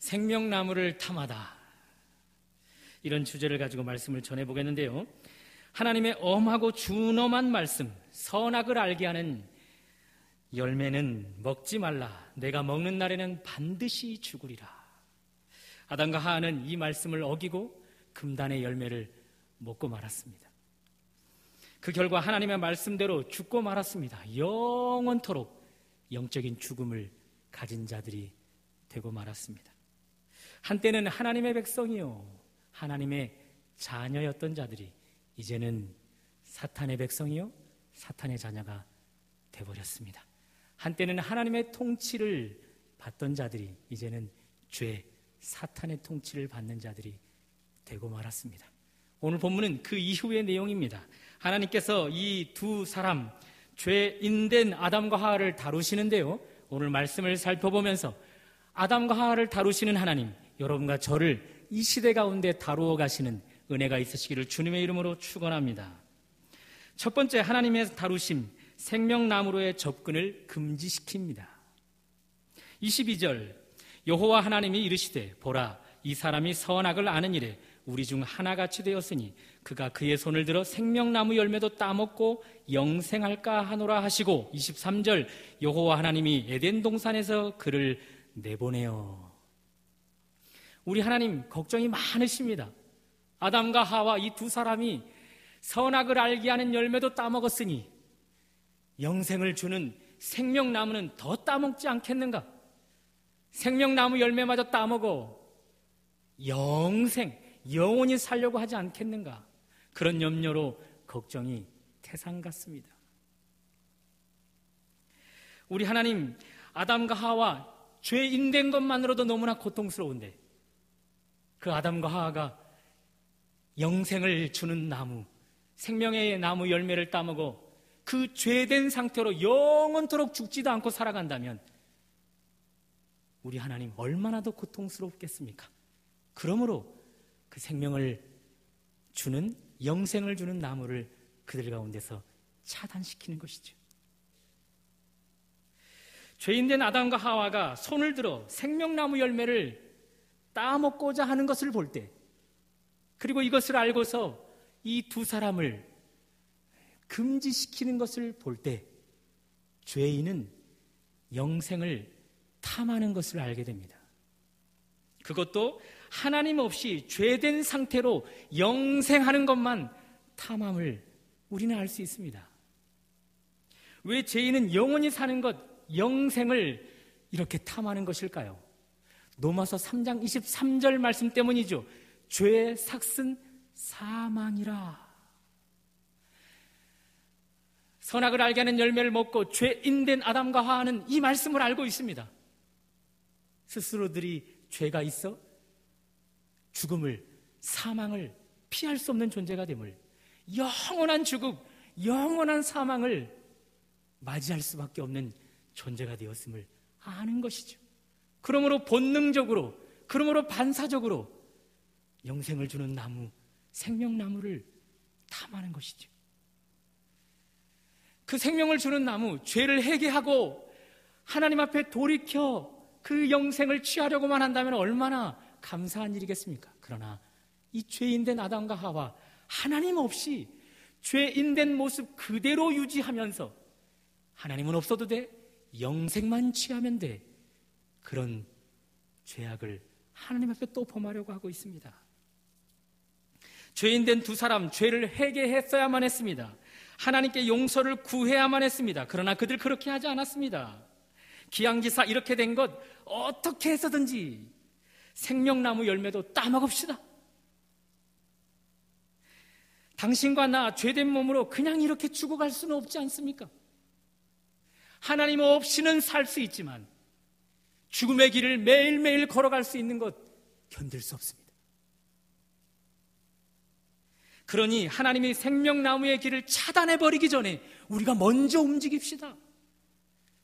생명나무를 탐하다, 이런 주제를 가지고 말씀을 전해보겠는데요. 하나님의 엄하고 준엄한 말씀, 선악을 알게 하는 열매는 먹지 말라. 내가 먹는 날에는 반드시 죽으리라. 아담과 하와는 이 말씀을 어기고 금단의 열매를 먹고 말았습니다. 그 결과 하나님의 말씀대로 죽고 말았습니다. 영원토록 영적인 죽음을 가진 자들이 되고 말았습니다. 한때는 하나님의 백성이요, 하나님의 자녀였던 자들이 이제는 사탄의 백성이요, 사탄의 자녀가 되어버렸습니다. 한때는 하나님의 통치를 받던 자들이 이제는 죄, 사탄의 통치를 받는 자들이 되고 말았습니다. 오늘 본문은 그 이후의 내용입니다. 하나님께서 이 두 사람, 죄인된 아담과 하와를 다루시는데요, 오늘 말씀을 살펴보면서 아담과 하와를 다루시는 하나님, 여러분과 저를 이 시대 가운데 다루어 가시는 은혜가 있으시기를 주님의 이름으로 축원합니다. 첫 번째, 하나님의 다루심, 생명나무로의 접근을 금지시킵니다. 22절, 여호와 하나님이 이르시되 보라, 이 사람이 선악을 아는 일에 우리 중 하나같이 되었으니 그가 그의 손을 들어 생명나무 열매도 따먹고 영생할까 하노라 하시고, 23절, 여호와 하나님이 에덴 동산에서 그를 내보내어. 우리 하나님 걱정이 많으십니다. 아담과 하와 이 두 사람이 선악을 알게 하는 열매도 따먹었으니 영생을 주는 생명나무는 더 따먹지 않겠는가? 생명나무 열매마저 따먹어 영생, 영원히 살려고 하지 않겠는가? 그런 염려로 걱정이 태산 같습니다. 우리 하나님, 아담과 하와 죄인된 것만으로도 너무나 고통스러운데 그 아담과 하와가 영생을 주는 나무, 생명의 나무 열매를 따먹어 그 죄된 상태로 영원토록 죽지도 않고 살아간다면 우리 하나님 얼마나 더 고통스럽겠습니까? 그러므로 그 생명을 주는, 영생을 주는 나무를 그들 가운데서 차단시키는 것이죠. 죄인된 아담과 하와가 손을 들어 생명나무 열매를 따먹고자 하는 것을 볼 때, 그리고 이것을 알고서 이 두 사람을 금지시키는 것을 볼 때, 죄인은 영생을 탐하는 것을 알게 됩니다. 그것도 하나님 없이 죄된 상태로 영생하는 것만 탐함을 우리는 알 수 있습니다. 왜 죄인은 영원히 사는 것, 영생을 이렇게 탐하는 것일까요? 로마서 3장 23절 말씀 때문이죠. 죄의 삭은 사망이라. 선악을 알게 하는 열매를 먹고 죄인된 아담과 하와는 이 말씀을 알고 있습니다. 스스로들이 죄가 있어 죽음을, 사망을 피할 수 없는 존재가 됨을, 영원한 죽음, 영원한 사망을 맞이할 수밖에 없는 존재가 되었음을 아는 것이죠. 그러므로 본능적으로, 그러므로 반사적으로 영생을 주는 나무, 생명나무를 탐하는 것이죠. 그 생명을 주는 나무, 죄를 회개하고 하나님 앞에 돌이켜 그 영생을 취하려고만 한다면 얼마나 감사한 일이겠습니까? 그러나 이 죄인된 아담과 하와, 하나님 없이 죄인된 모습 그대로 유지하면서 하나님은 없어도 돼, 영생만 취하면 돼, 그런 죄악을 하나님 앞에 또 범하려고 하고 있습니다. 죄인된 두 사람, 죄를 회개했어야만 했습니다. 하나님께 용서를 구해야만 했습니다. 그러나 그들 그렇게 하지 않았습니다. 기양지사 이렇게 된 것 어떻게 해서든지 생명나무 열매도 따먹읍시다. 당신과 나 죄된 몸으로 그냥 이렇게 죽어갈 수는 없지 않습니까? 하나님 없이는 살 수 있지만 죽음의 길을 매일매일 걸어갈 수 있는 것 견딜 수 없습니다. 그러니 하나님이 생명나무의 길을 차단해버리기 전에 우리가 먼저 움직입시다.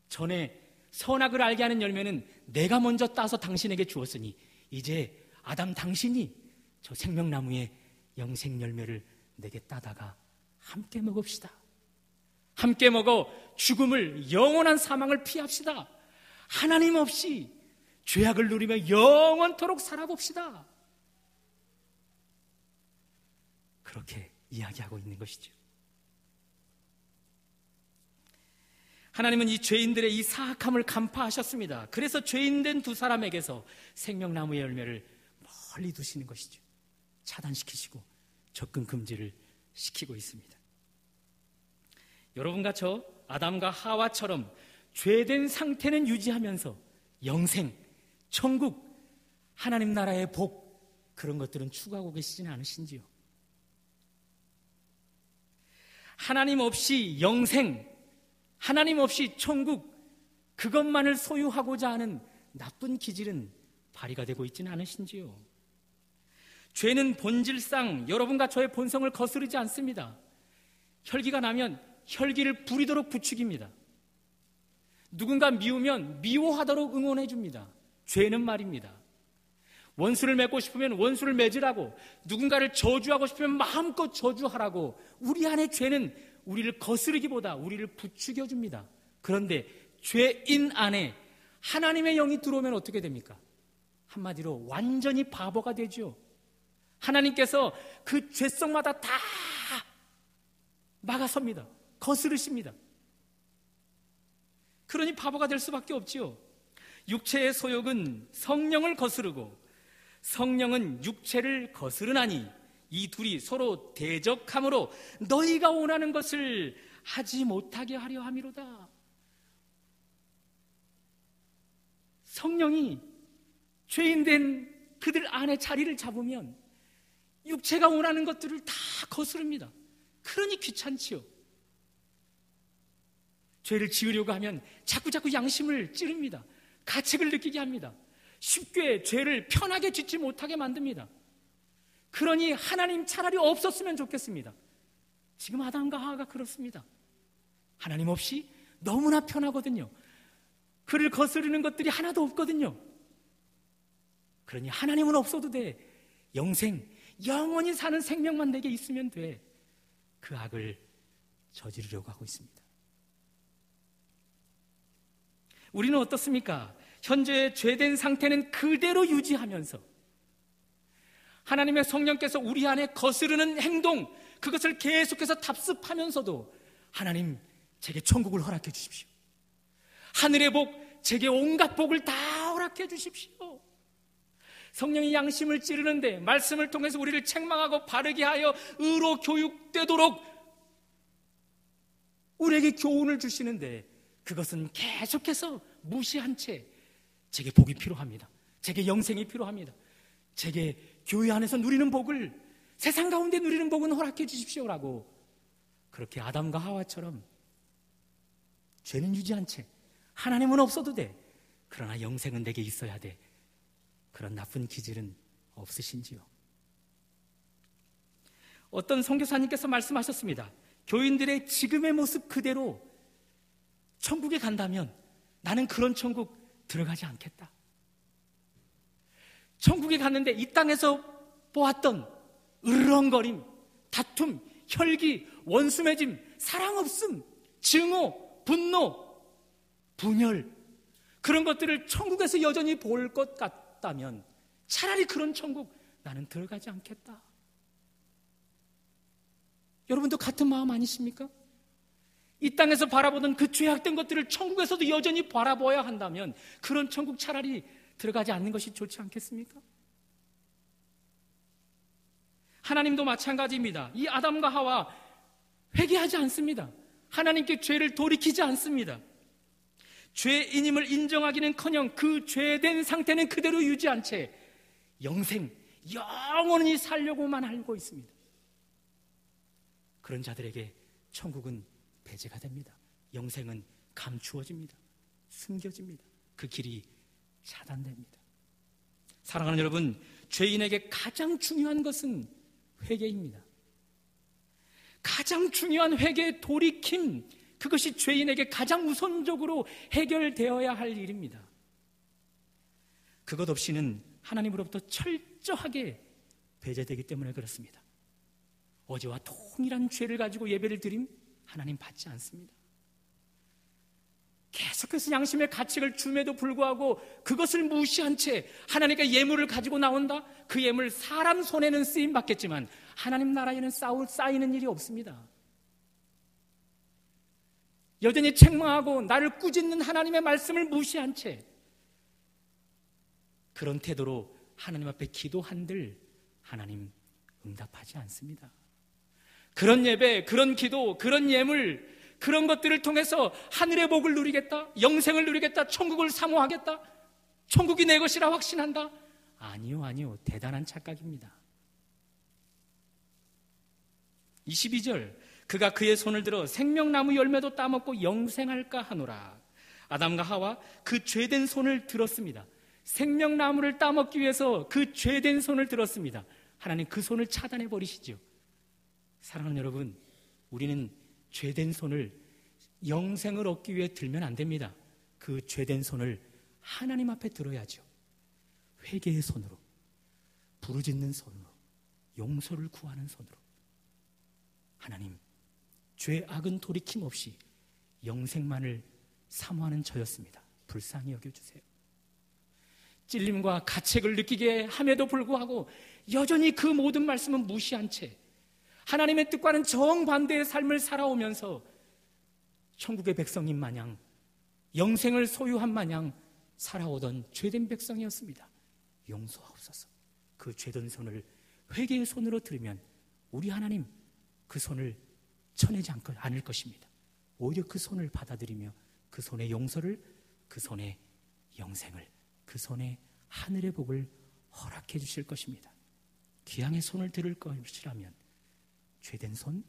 전에 선악을 알게 하는 열매는 내가 먼저 따서 당신에게 주었으니 이제 아담 당신이 저 생명나무의 영생 열매를 내게 따다가 함께 먹읍시다. 함께 먹어 죽음을, 영원한 사망을 피합시다. 하나님 없이 죄악을 누리며 영원토록 살아봅시다. 그렇게 이야기하고 있는 것이죠. 하나님은 이 죄인들의 이 사악함을 간파하셨습니다. 그래서 죄인된 두 사람에게서 생명나무의 열매를 멀리 두시는 것이죠. 차단시키시고 접근 금지를 시키고 있습니다. 여러분과 저 아담과 하와처럼 죄된 상태는 유지하면서 영생, 천국, 하나님 나라의 복, 그런 것들은 추구하고 계시지는 않으신지요? 하나님 없이 영생, 하나님 없이 천국, 그것만을 소유하고자 하는 나쁜 기질은 발휘가 되고 있지는 않으신지요? 죄는 본질상 여러분과 저의 본성을 거스르지 않습니다. 혈기가 나면 혈기를 부리도록 부추깁니다. 누군가 미우면 미워하도록 응원해 줍니다. 죄는 말입니다. 원수를 맺고 싶으면 원수를 맺으라고, 누군가를 저주하고 싶으면 마음껏 저주하라고, 우리 안의 죄는 우리를 거스르기보다 우리를 부추겨 줍니다. 그런데 죄인 안에 하나님의 영이 들어오면 어떻게 됩니까? 한마디로 완전히 바보가 되죠. 하나님께서 그 죄성마다 다 막아섭니다. 거스르십니다. 그러니 바보가 될 수밖에 없지요. 육체의 소욕은 성령을 거스르고 성령은 육체를 거스르나니 이 둘이 서로 대적함으로 너희가 원하는 것을 하지 못하게 하려 함이로다. 성령이 죄인된 그들 안에 자리를 잡으면 육체가 원하는 것들을 다 거스릅니다. 그러니 귀찮지요. 죄를 지으려고 하면 자꾸자꾸 양심을 찌릅니다. 가책을 느끼게 합니다. 쉽게 죄를 편하게 짓지 못하게 만듭니다. 그러니 하나님 차라리 없었으면 좋겠습니다. 지금 아담과 하와가 그렇습니다. 하나님 없이 너무나 편하거든요. 그를 거스르는 것들이 하나도 없거든요. 그러니 하나님은 없어도 돼. 영생, 영원히 사는 생명만 내게 있으면 돼. 그 악을 저지르려고 하고 있습니다. 우리는 어떻습니까? 현재의 죄된 상태는 그대로 유지하면서 하나님의 성령께서 우리 안에 거스르는 행동, 그것을 계속해서 답습하면서도 하나님, 제게 천국을 허락해 주십시오. 하늘의 복, 제게 온갖 복을 다 허락해 주십시오. 성령이 양심을 찌르는데 말씀을 통해서 우리를 책망하고 바르게 하여 의로 교육되도록 우리에게 교훈을 주시는데 그것은 계속해서 무시한 채 제게 복이 필요합니다. 제게 영생이 필요합니다. 제게 교회 안에서 누리는 복을, 세상 가운데 누리는 복은 허락해 주십시오라고 그렇게 아담과 하와처럼 죄는 유지한 채 하나님은 없어도 돼. 그러나 영생은 내게 있어야 돼. 그런 나쁜 기질은 없으신지요? 어떤 선교사님께서 말씀하셨습니다. 교인들의 지금의 모습 그대로 천국에 간다면 나는 그런 천국 들어가지 않겠다. 천국에 갔는데 이 땅에서 보았던 으르렁거림, 다툼, 혈기, 원수맺음, 사랑 없음, 증오, 분노, 분열, 그런 것들을 천국에서 여전히 볼 것 같다면 차라리 그런 천국 나는 들어가지 않겠다. 여러분도 같은 마음 아니십니까? 이 땅에서 바라보던 그 죄악된 것들을 천국에서도 여전히 바라보아야 한다면 그런 천국 차라리 들어가지 않는 것이 좋지 않겠습니까? 하나님도 마찬가지입니다. 이 아담과 하와 회개하지 않습니다. 하나님께 죄를 돌이키지 않습니다. 죄인임을 인정하기는커녕 그 죄된 상태는 그대로 유지한 채 영생, 영원히 살려고만 알고 있습니다. 그런 자들에게 천국은 배제가 됩니다. 영생은 감추어집니다. 숨겨집니다. 그 길이 차단됩니다. 사랑하는 여러분, 죄인에게 가장 중요한 것은 회개입니다. 가장 중요한 회개의 돌이킴, 그것이 죄인에게 가장 우선적으로 해결되어야 할 일입니다. 그것 없이는 하나님으로부터 철저하게 배제되기 때문에 그렇습니다. 어제와 동일한 죄를 가지고 예배를 드림 하나님 받지 않습니다. 계속해서 양심의 가책을 줌에도 불구하고 그것을 무시한 채 하나님께 예물을 가지고 나온다? 그 예물 사람 손에는 쓰임 받겠지만 하나님 나라에는 쌓이는 일이 없습니다. 여전히 책망하고 나를 꾸짖는 하나님의 말씀을 무시한 채 그런 태도로 하나님 앞에 기도한들 하나님 응답하지 않습니다. 그런 예배, 그런 기도, 그런 예물, 그런 것들을 통해서 하늘의 복을 누리겠다, 영생을 누리겠다, 천국을 사모하겠다, 천국이 내 것이라 확신한다? 아니요. 대단한 착각입니다. 22절, 그가 그의 손을 들어 생명나무 열매도 따먹고 영생할까 하노라. 아담과 하와 그 죄된 손을 들었습니다. 생명나무를 따먹기 위해서 그 죄된 손을 들었습니다. 하나님 그 손을 차단해 버리시죠. 사랑하는 여러분, 우리는 죄된 손을 영생을 얻기 위해 들면 안 됩니다. 그 죄된 손을 하나님 앞에 들어야죠. 회개의 손으로, 부르짖는 손으로, 용서를 구하는 손으로. 하나님, 죄 악은 돌이킴 없이 영생만을 사모하는 저였습니다. 불쌍히 여겨주세요. 찔림과 가책을 느끼게 함에도 불구하고 여전히 그 모든 말씀은 무시한 채 하나님의 뜻과는 정반대의 삶을 살아오면서 천국의 백성인 마냥 영생을 소유한 마냥 살아오던 죄된 백성이었습니다. 용서하옵소서. 그 죄된 손을 회개의 손으로 들으면 우리 하나님 그 손을 쳐내지 않을 것입니다. 오히려 그 손을 받아들이며 그 손의 용서를, 그 손의 영생을, 그 손에 하늘의 복을 허락해 주실 것입니다. 귀향의 손을 들을 것이라면 죄된 손,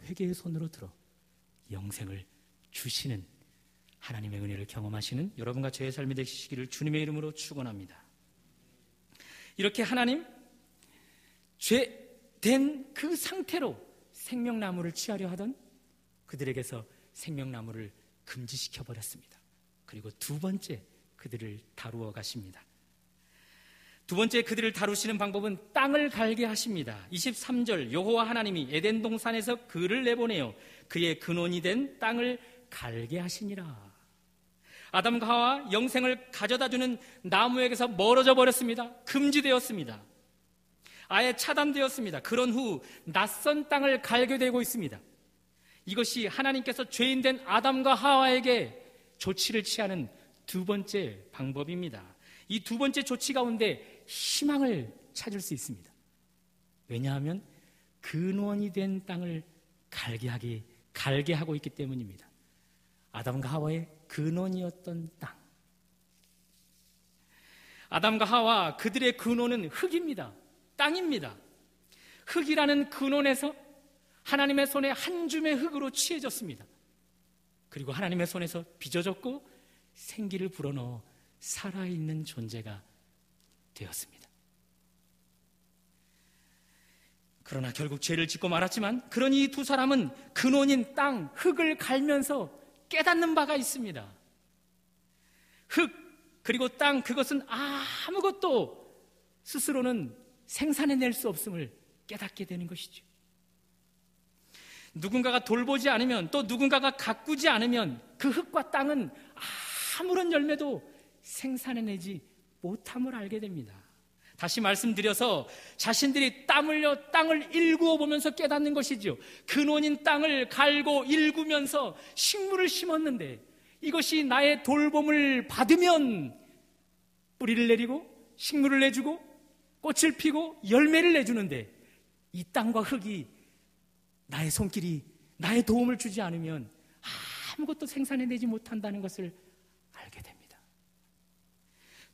회개의 손으로 들어 영생을 주시는 하나님의 은혜를 경험하시는 여러분과 저의 삶이 되시기를 주님의 이름으로 축원합니다. 이렇게 하나님, 죄된 그 상태로 생명나무를 취하려 하던 그들에게서 생명나무를 금지시켜 버렸습니다. 그리고 두 번째 그들을 다루어 가십니다. 두 번째 그들을 다루시는 방법은 땅을 갈게 하십니다. 23절, 여호와 하나님이 에덴 동산에서 그를 내보내어 그의 근원이 된 땅을 갈게 하시니라. 아담과 하와 영생을 가져다주는 나무에게서 멀어져 버렸습니다. 금지되었습니다. 아예 차단되었습니다. 그런 후 낯선 땅을 갈게 되고 있습니다. 이것이 하나님께서 죄인된 아담과 하와에게 조치를 취하는 두 번째 방법입니다. 이 두 번째 조치 가운데 희망을 찾을 수 있습니다. 왜냐하면 근원이 된 땅을 갈게 하고 있기 때문입니다. 아담과 하와의 근원이었던 땅. 아담과 하와 그들의 근원은 흙입니다. 땅입니다. 흙이라는 근원에서 하나님의 손에 한 줌의 흙으로 취해졌습니다. 그리고 하나님의 손에서 빚어졌고 생기를 불어넣어 살아있는 존재가 되었습니다. 그러나 결국 죄를 짓고 말았지만 그러니 이 두 사람은 근원인 땅, 흙을 갈면서 깨닫는 바가 있습니다. 흙, 그리고 땅, 그것은 아무것도 스스로는 생산해낼 수 없음을 깨닫게 되는 것이죠. 누군가가 돌보지 않으면, 또 누군가가 가꾸지 않으면 그 흙과 땅은 아무런 열매도 생산해내지 못함을 알게 됩니다. 다시 말씀드려서 자신들이 땀 흘려 땅을 일구어 보면서 깨닫는 것이죠. 근원인 땅을 갈고 일구면서 식물을 심었는데 이것이 나의 돌봄을 받으면 뿌리를 내리고 식물을 내주고 꽃을 피고 열매를 내주는데 이 땅과 흙이 나의 손길이 나의 도움을 주지 않으면 아무것도 생산해내지 못한다는 것을 알게 됩니다.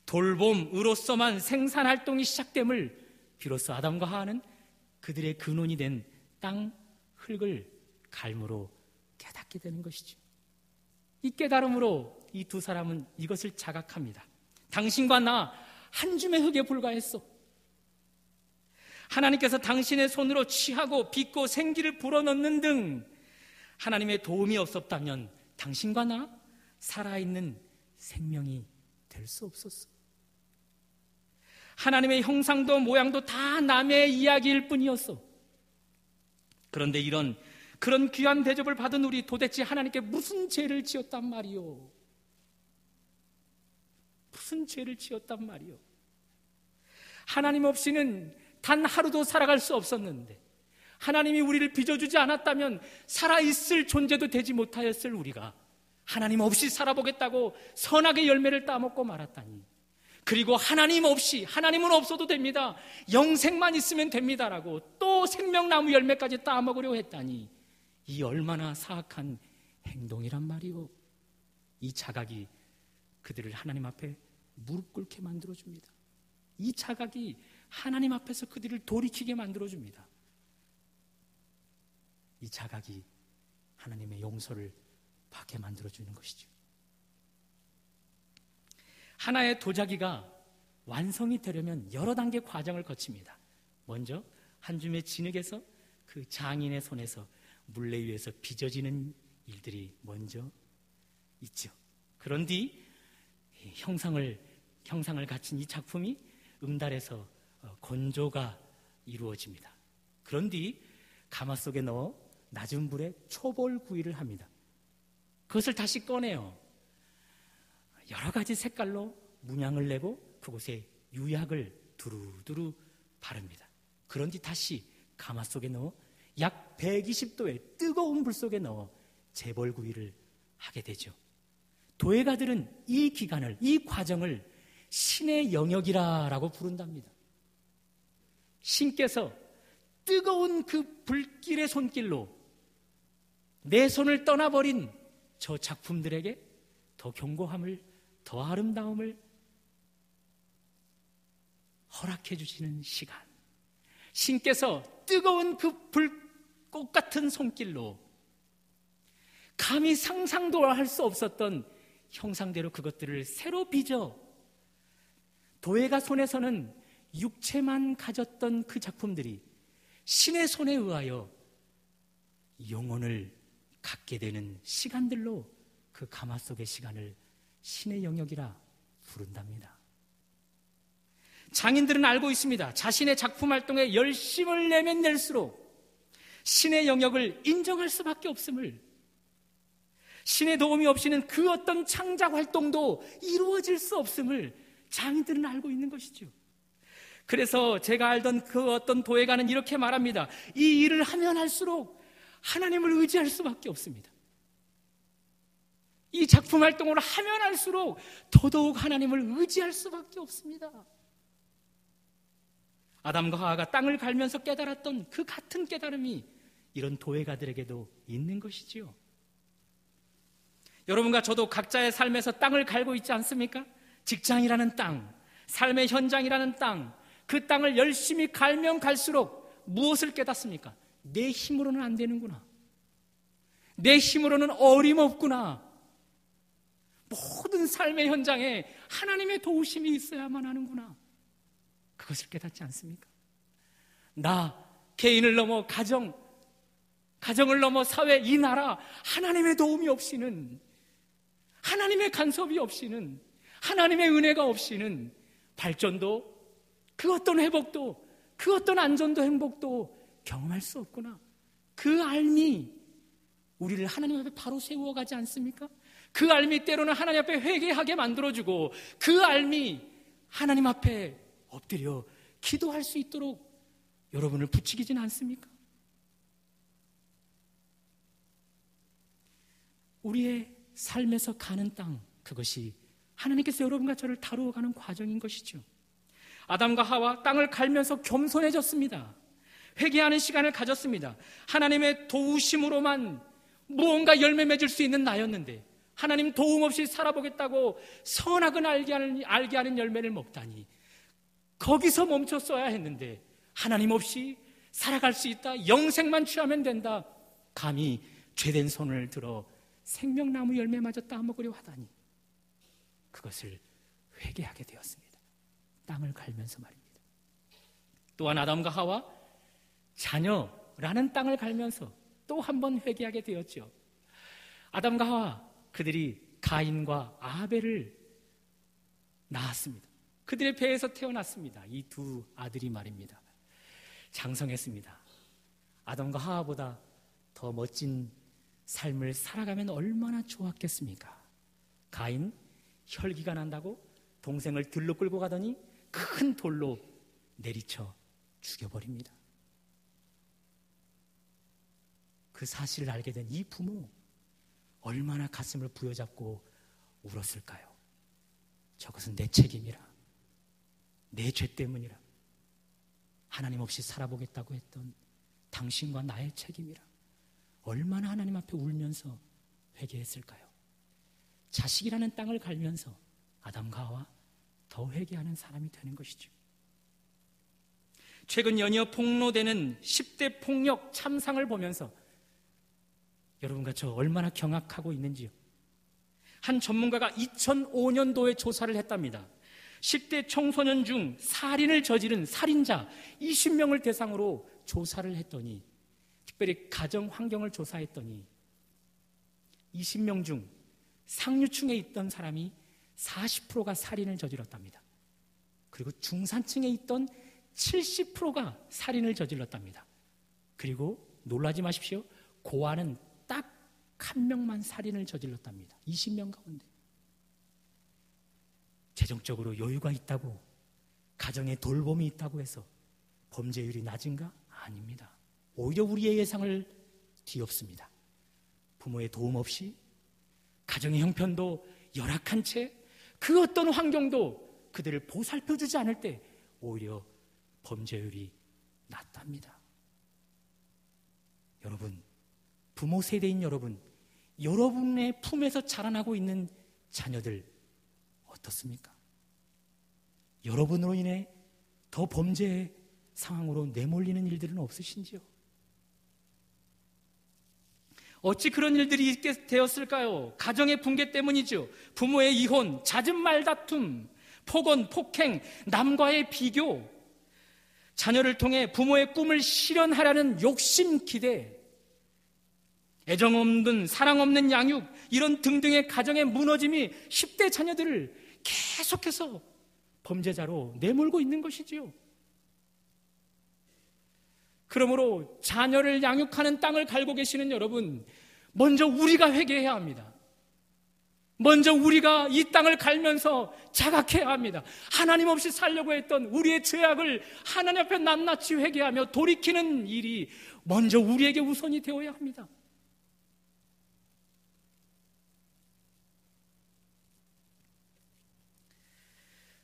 돌봄으로서만 생산활동이 시작됨을 비로소 아담과 하와는 그들의 근원이 된 땅, 흙을 갈므로 깨닫게 되는 것이죠. 이 깨달음으로 이 두 사람은 이것을 자각합니다. 당신과 나 한 줌의 흙에 불과했어. 하나님께서 당신의 손으로 취하고 빚고 생기를 불어넣는 등 하나님의 도움이 없었다면 당신과 나 살아있는 생명이 될 수 없었어. 하나님의 형상도 모양도 다 남의 이야기일 뿐이었어. 그런데 그런 귀한 대접을 받은 우리 도대체 하나님께 무슨 죄를 지었단 말이오? 무슨 죄를 지었단 말이요. 하나님 없이는 단 하루도 살아갈 수 없었는데, 하나님이 우리를 빚어주지 않았다면 살아있을 존재도 되지 못하였을 우리가 하나님 없이 살아보겠다고 선악의 열매를 따먹고 말았다니, 그리고 하나님 없이, 하나님은 없어도 됩니다, 영생만 있으면 됩니다라고 또 생명나무 열매까지 따먹으려 했다니, 이 얼마나 사악한 행동이란 말이오. 이 자각이 그들을 하나님 앞에 무릎 꿇게 만들어줍니다. 이 자각이 하나님 앞에서 그들을 돌이키게 만들어줍니다. 이 자각이 하나님의 용서를 받게 만들어주는 것이죠. 하나의 도자기가 완성이 되려면 여러 단계 과정을 거칩니다. 먼저 한 줌의 진흙에서 그 장인의 손에서 물레 위에서 빚어지는 일들이 먼저 있죠. 그런 뒤 형상을 갖춘 이 작품이 음달에서 건조가 이루어집니다. 그런 뒤 가마 속에 넣어 낮은 불에 초벌 구이를 합니다. 그것을 다시 꺼내요. 여러 가지 색깔로 문양을 내고 그곳에 유약을 두루두루 바릅니다. 그런 뒤 다시 가마 속에 넣어 약 120도의 뜨거운 불 속에 넣어 재벌구이를 하게 되죠. 도예가들은 이 기간을, 이 과정을 신의 영역이라고 부른답니다. 신께서 뜨거운 그 불길의 손길로 내 손을 떠나버린 저 작품들에게 더 견고함을, 더 아름다움을 허락해 주시는 시간, 신께서 뜨거운 그 불꽃 같은 손길로 감히 상상도 할 수 없었던 형상대로 그것들을 새로 빚어 도예가 손에서는 육체만 가졌던 그 작품들이 신의 손에 의하여 영혼을 갖게 되는 시간들로 그 가마 속의 시간을 신의 영역이라 부른답니다. 장인들은 알고 있습니다. 자신의 작품 활동에 열심을 내면 낼수록 신의 영역을 인정할 수밖에 없음을, 신의 도움이 없이는 그 어떤 창작 활동도 이루어질 수 없음을 장인들은 알고 있는 것이죠. 그래서 제가 알던 그 어떤 도예가는 이렇게 말합니다. 이 일을 하면 할수록 하나님을 의지할 수밖에 없습니다. 이 작품 활동을 하면 할수록 더더욱 하나님을 의지할 수밖에 없습니다. 아담과 하와가 땅을 갈면서 깨달았던 그 같은 깨달음이 이런 도예가들에게도 있는 것이지요. 여러분과 저도 각자의 삶에서 땅을 갈고 있지 않습니까? 직장이라는 땅, 삶의 현장이라는 땅, 그 땅을 열심히 갈면 갈수록 무엇을 깨닫습니까? 내 힘으로는 안 되는구나. 내 힘으로는 어림없구나. 모든 삶의 현장에 하나님의 도우심이 있어야만 하는구나. 그것을 깨닫지 않습니까? 나, 개인을 넘어 가정을 넘어 사회, 이 나라, 하나님의 도움이 없이는, 하나님의 간섭이 없이는, 하나님의 은혜가 없이는 발전도, 그 어떤 회복도, 그 어떤 안전도 행복도 경험할 수 없구나. 그 알미 우리를 하나님 앞에 바로 세워가지 않습니까? 그 알미 때로는 하나님 앞에 회개하게 만들어주고, 그 알미 하나님 앞에 엎드려 기도할 수 있도록 여러분을 부추기진 않습니까? 우리의 삶에서 가는 땅, 그것이 하나님께서 여러분과 저를 다루어가는 과정인 것이죠. 아담과 하와 땅을 갈면서 겸손해졌습니다. 회개하는 시간을 가졌습니다. 하나님의 도우심으로만 무언가 열매 맺을 수 있는 나였는데 하나님 도움 없이 살아보겠다고 선악은 알게 하는 열매를 먹다니, 거기서 멈췄어야 했는데 하나님 없이 살아갈 수 있다, 영생만 취하면 된다, 감히 죄된 손을 들어 생명나무 열매마저 따먹으려 하다니, 그것을 회개하게 되었습니다. 땅을 갈면서 말입니다. 또한 아담과 하와 자녀라는 땅을 갈면서 또 한 번 회개하게 되었죠. 아담과 하와, 그들이 가인과 아벨을 낳았습니다. 그들의 배에서 태어났습니다. 이 두 아들이 말입니다. 장성했습니다. 아담과 하와보다 더 멋진 삶을 살아가면 얼마나 좋았겠습니까? 가인, 혈기가 난다고 동생을 들로 끌고 가더니 큰 돌로 내리쳐 죽여버립니다. 그 사실을 알게 된 이 부모, 얼마나 가슴을 부여잡고 울었을까요? 저것은 내 책임이라, 내 죄 때문이라, 하나님 없이 살아보겠다고 했던 당신과 나의 책임이라, 얼마나 하나님 앞에 울면서 회개했을까요? 자식이라는 땅을 갈면서 아담과 하와 더 회개하는 사람이 되는 것이죠. 최근 연이어 폭로되는 10대 폭력 참상을 보면서 여러분과 저 얼마나 경악하고 있는지요. 한 전문가가 2005년도에 조사를 했답니다. 10대 청소년 중 살인을 저지른 살인자 20명을 대상으로 조사를 했더니, 특별히 가정 환경을 조사했더니 20명 중 상류층에 있던 사람이 40%가 살인을 저질렀답니다. 그리고 중산층에 있던 70%가 살인을 저질렀답니다. 그리고 놀라지 마십시오. 고아는 딱 한 명만 살인을 저질렀답니다. 20명 가운데. 재정적으로 여유가 있다고, 가정에 돌봄이 있다고 해서 범죄율이 낮은가? 아닙니다. 오히려 우리의 예상을 뒤엎습니다. 부모의 도움 없이, 가정의 형편도 열악한 채, 그 어떤 환경도 그들을 보살펴주지 않을 때 오히려 범죄율이 낮답니다. 여러분, 부모 세대인 여러분, 여러분의 품에서 자라나고 있는 자녀들 어떻습니까? 여러분으로 인해 더 범죄의 상황으로 내몰리는 일들은 없으신지요? 어찌 그런 일들이 있게 되었을까요? 가정의 붕괴 때문이죠. 부모의 이혼, 잦은 말다툼, 폭언, 폭행, 남과의 비교, 자녀를 통해 부모의 꿈을 실현하려는 욕심, 기대, 애정 없는, 사랑 없는 양육, 이런 등등의 가정의 무너짐이 10대 자녀들을 계속해서 범죄자로 내몰고 있는 것이지요. 그러므로 자녀를 양육하는 땅을 갈고 계시는 여러분, 먼저 우리가 회개해야 합니다. 먼저 우리가 이 땅을 갈면서 자각해야 합니다. 하나님 없이 살려고 했던 우리의 죄악을 하나님 앞에 낱낱이 회개하며 돌이키는 일이 먼저 우리에게 우선이 되어야 합니다.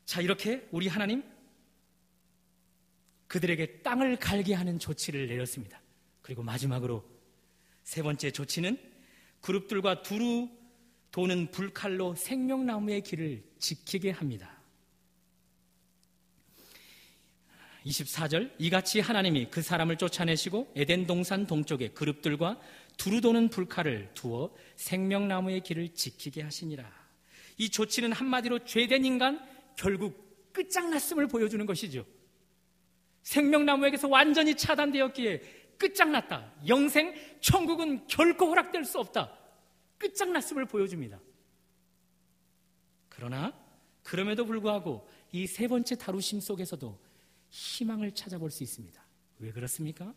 자, 이렇게 우리 하나님 그들에게 땅을 갈게 하는 조치를 내렸습니다. 그리고 마지막으로 세 번째 조치는 그룹들과 두루 도는 불칼로 생명나무의 길을 지키게 합니다. 24절, 이같이 하나님이 그 사람을 쫓아내시고 에덴 동산 동쪽에 그룹들과 두루 도는 불칼을 두어 생명나무의 길을 지키게 하시니라. 이 조치는 한마디로 죄된 인간 결국 끝장났음을 보여주는 것이죠. 생명나무에게서 완전히 차단되었기에 끝장났다. 영생, 천국은 결코 허락될 수 없다. 끝장났음을 보여줍니다. 그러나 그럼에도 불구하고 이 세 번째 다루심 속에서도 희망을 찾아볼 수 있습니다. 왜 그렇습니까?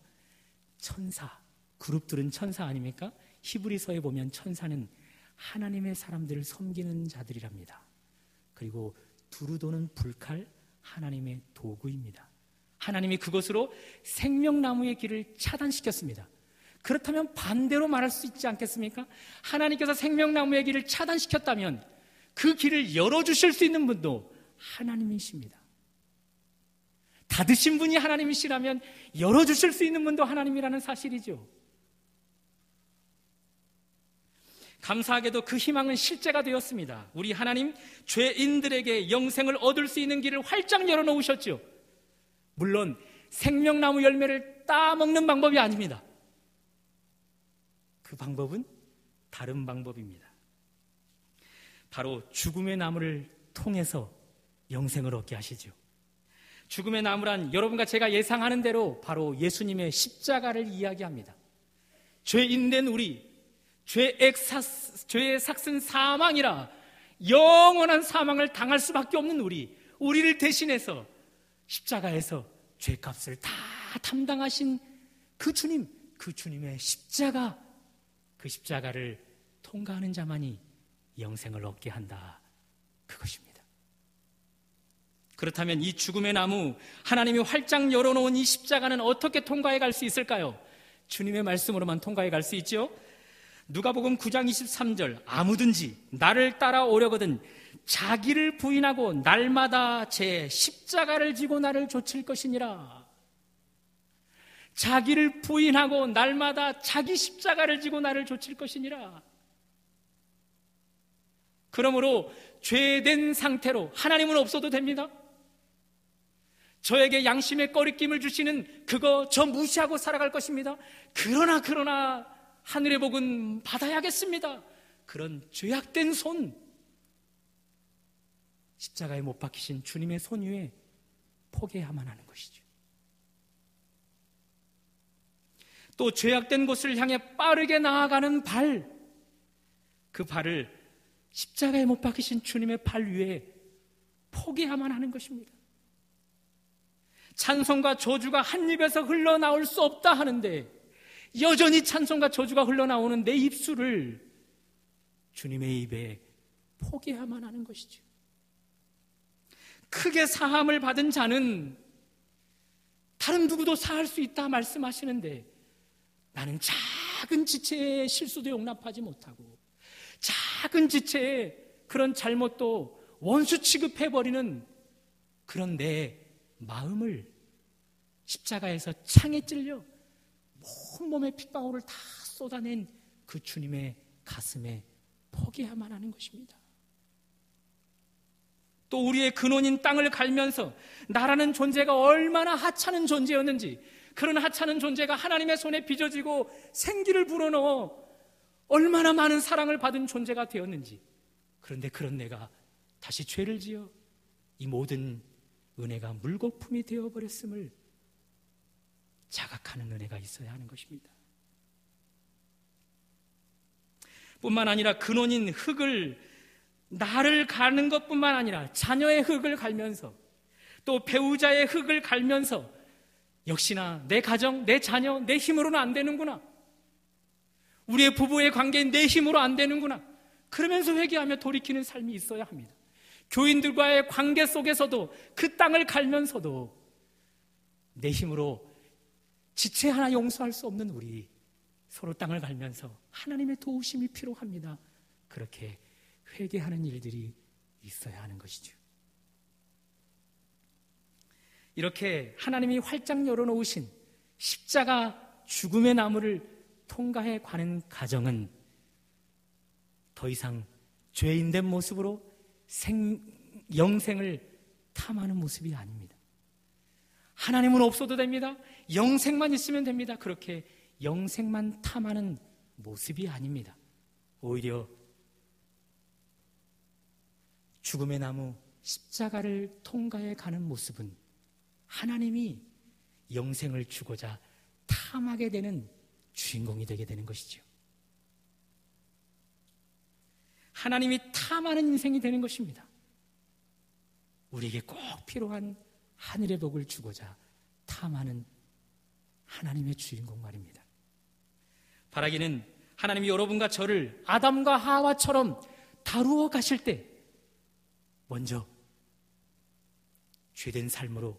천사, 그룹들은 천사 아닙니까? 히브리서에 보면 천사는 하나님의 사람들을 섬기는 자들이랍니다. 그리고 두루도는 불칼, 하나님의 도구입니다. 하나님이 그것으로 생명나무의 길을 차단시켰습니다. 그렇다면 반대로 말할 수 있지 않겠습니까? 하나님께서 생명나무의 길을 차단시켰다면 그 길을 열어주실 수 있는 분도 하나님이십니다. 닫으신 분이 하나님이시라면 열어주실 수 있는 분도 하나님이라는 사실이죠. 감사하게도 그 희망은 실제가 되었습니다. 우리 하나님, 죄인들에게 영생을 얻을 수 있는 길을 활짝 열어놓으셨죠. 물론 생명나무 열매를 따먹는 방법이 아닙니다. 그 방법은 다른 방법입니다. 바로 죽음의 나무를 통해서 영생을 얻게 하시죠. 죽음의 나무란 여러분과 제가 예상하는 대로 바로 예수님의 십자가를 이야기합니다. 죄인된 우리, 죄의 삭슨 사망이라 영원한 사망을 당할 수밖에 없는 우리를 대신해서 십자가에서 죄값을 다 담당하신 그 주님, 그 주님의 십자가, 그 십자가를 통과하는 자만이 영생을 얻게 한다. 그것입니다. 그렇다면 이 죽음의 나무, 하나님이 활짝 열어놓은 이 십자가는 어떻게 통과해 갈 수 있을까요? 주님의 말씀으로만 통과해 갈 수 있죠. 누가복음 9장 23절, 아무든지 나를 따라오려거든 자기를 부인하고 날마다 제 십자가를 지고 나를 좇을 것이니라. 자기를 부인하고 날마다 자기 십자가를 지고 나를 좇을 것이니라. 그러므로 죄된 상태로 하나님은 없어도 됩니다. 저에게 양심의 꺼리낌을 주시는 그거 저 무시하고 살아갈 것입니다. 그러나 하늘의 복은 받아야겠습니다. 그런 죄악된 손, 십자가에 못 박히신 주님의 손 위에 포기해야만 하는 것이죠. 또 죄악된 곳을 향해 빠르게 나아가는 발, 그 발을 십자가에 못 박히신 주님의 발 위에 포기해야만 하는 것입니다. 찬송과 저주가 한 입에서 흘러나올 수 없다 하는데 여전히 찬송과 저주가 흘러나오는 내 입술을 주님의 입에 포기해야만 하는 것이죠. 크게 사함을 받은 자는 다른 누구도 사할 수 있다 말씀하시는데 나는 작은 지체의 실수도 용납하지 못하고 작은 지체의 그런 잘못도 원수 취급해버리는 그런 내 마음을 십자가에서 창에 찔려 온몸의 핏방울을 다 쏟아낸 그 주님의 가슴에 포기해야만 하는 것입니다. 또 우리의 근원인 땅을 갈면서 나라는 존재가 얼마나 하찮은 존재였는지, 그런 하찮은 존재가 하나님의 손에 빚어지고 생기를 불어넣어 얼마나 많은 사랑을 받은 존재가 되었는지, 그런데 그런 내가 다시 죄를 지어 이 모든 은혜가 물거품이 되어버렸음을 자각하는 은혜가 있어야 하는 것입니다. 뿐만 아니라 근원인 흙을, 나를 가는 것뿐만 아니라 자녀의 흙을 갈면서 또 배우자의 흙을 갈면서 역시나 내 가정, 내 자녀, 내 힘으로는 안 되는구나, 우리의 부부의 관계는 내 힘으로 안 되는구나, 그러면서 회개하며 돌이키는 삶이 있어야 합니다. 교인들과의 관계 속에서도 그 땅을 갈면서도 내 힘으로 지체 하나 용서할 수 없는 우리, 서로 땅을 갈면서 하나님의 도우심이 필요합니다. 그렇게 회개하는 일들이 있어야 하는 것이죠. 이렇게 하나님이 활짝 열어놓으신 십자가 죽음의 나무를 통과해 가는 가정은 더 이상 죄인된 모습으로 영생을 탐하는 모습이 아닙니다. 하나님은 없어도 됩니다. 영생만 있으면 됩니다. 그렇게 영생만 탐하는 모습이 아닙니다. 오히려 죽음의 나무 십자가를 통과해 가는 모습은 하나님이 영생을 주고자 탐하게 되는 주인공이 되게 되는 것이죠. 하나님이 탐하는 인생이 되는 것입니다. 우리에게 꼭 필요한 하늘의 복을 주고자 탐하는 하나님의 주인공 말입니다. 바라기는 하나님이 여러분과 저를 아담과 하와처럼 다루어 가실 때 먼저 죄된 삶으로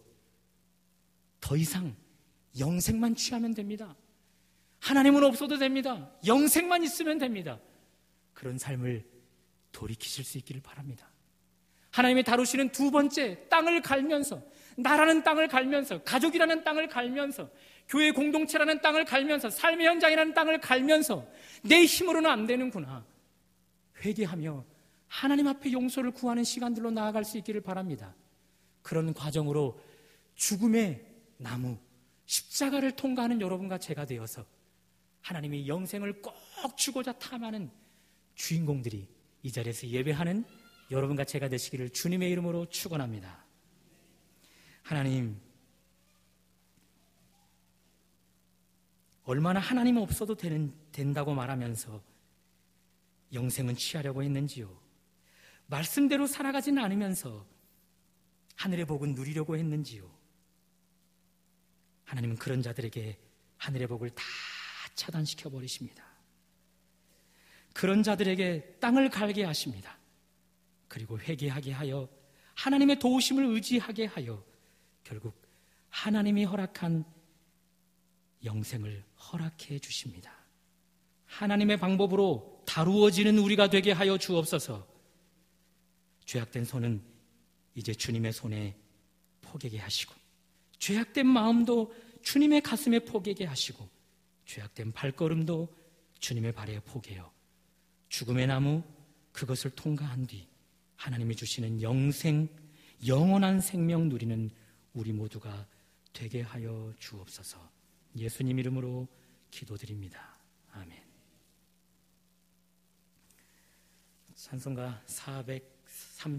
더 이상 영생만 취하면 됩니다. 하나님은 없어도 됩니다. 영생만 있으면 됩니다. 그런 삶을 돌이키실 수 있기를 바랍니다. 하나님이 다루시는 두 번째, 땅을 갈면서, 나라는 땅을 갈면서, 가족이라는 땅을 갈면서, 교회 공동체라는 땅을 갈면서, 삶의 현장이라는 땅을 갈면서 내 힘으로는 안 되는구나, 회개하며 하나님 앞에 용서를 구하는 시간들로 나아갈 수 있기를 바랍니다. 그런 과정으로 죽음의 나무 십자가를 통과하는 여러분과 제가 되어서 하나님이 영생을 꼭 주고자 탐하는 주인공들이 이 자리에서 예배하는 여러분과 제가 되시기를 주님의 이름으로 축원합니다. 하나님, 얼마나 하나님 없어도 된다고 말하면서 영생은 취하려고 했는지요. 말씀대로 살아가지는 않으면서 하늘의 복은 누리려고 했는지요. 하나님은 그런 자들에게 하늘의 복을 다 차단시켜 버리십니다. 그런 자들에게 땅을 갈게 하십니다. 그리고 회개하게 하여 하나님의 도우심을 의지하게 하여 결국 하나님이 허락한 영생을 허락해 주십니다. 하나님의 방법으로 다루어지는 우리가 되게 하여 주옵소서. 죄악된 손은 이제 주님의 손에 포개게 하시고, 죄악된 마음도 주님의 가슴에 포개게 하시고, 죄악된 발걸음도 주님의 발에 포개어 죽음의 나무 그것을 통과한 뒤 하나님이 주시는 영생, 영원한 생명 누리는 우리 모두가 되게 하여 주옵소서. 예수님 이름으로 기도드립니다. 아멘. 찬송가 430